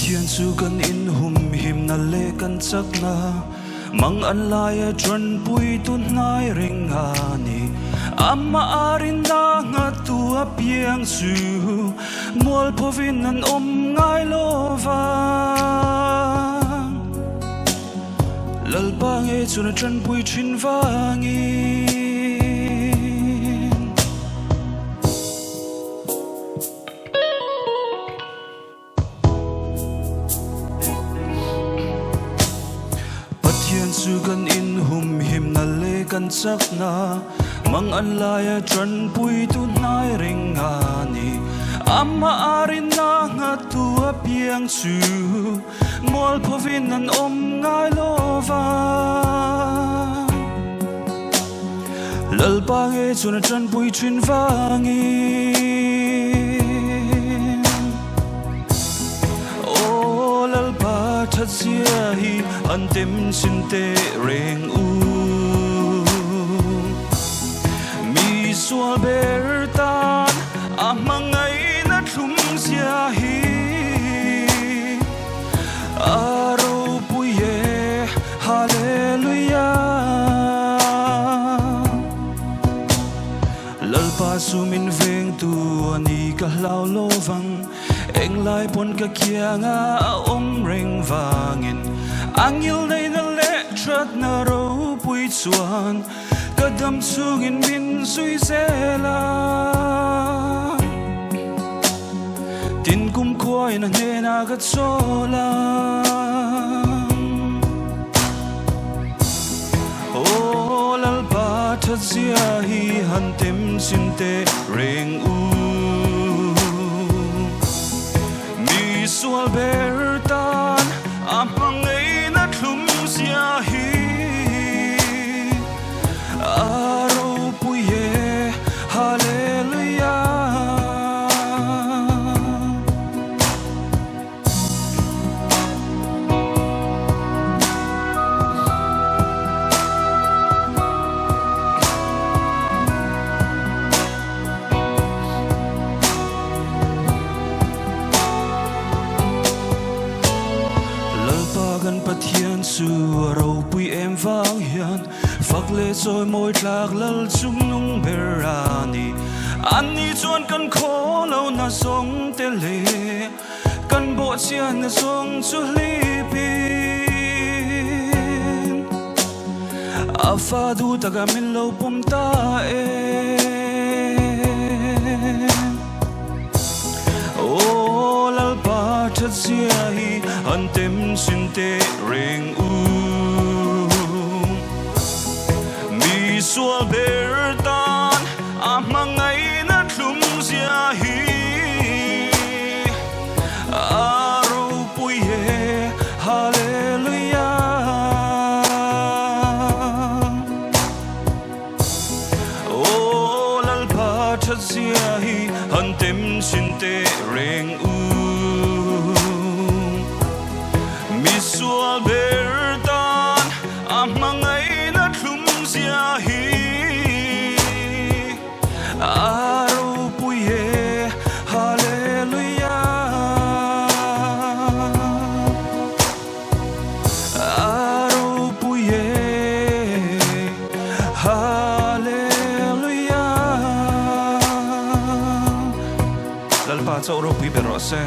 Thiên su kan in him na le kan chak na mang an lai tron pui tu nai ring ani amma arin na nga tu apiang su mol povin an ngai lova lalpa nge chuna tron pui chin vangi su kan in him na le kan chak na mang an lai tran pui tu nai ring ani amma arin na nga tu apiang su mol povin an ngai lova lalpa nge chuna tran pui chin vangi thật xia hi an tem sin te reng u mi sual bertan amangai na thum sia hi aro puye hallelujah lalpa sumin veng tu ani ka lau lovang eng lai pon ka kia nga om reng vangin angil nei na le trat na ro pui chuan kadam chungin min sui zela tin kum khoi na ne na ka chola o lal pa that zia hi han tem sin te reng u sual bertan amangai na thum sia hi aro puye hallelujah kan pathian su ro pui em vang hian phak le choi moi tlak lal chung nung berani ani chuan kan kho lo na song te le kan bo chian na song chu lipin afa du taga min lo pum ta e oh lal pa that sia hi an tem sin te reng u mi sual bertan amangai na thlum sia hi aro puye hallelujah oh lal pa that sia hi an tem sin te reng u sual bertan amangai na thum sia hi aro puye hallelujah aro puye hallelujah lalpa chau ro pi bero se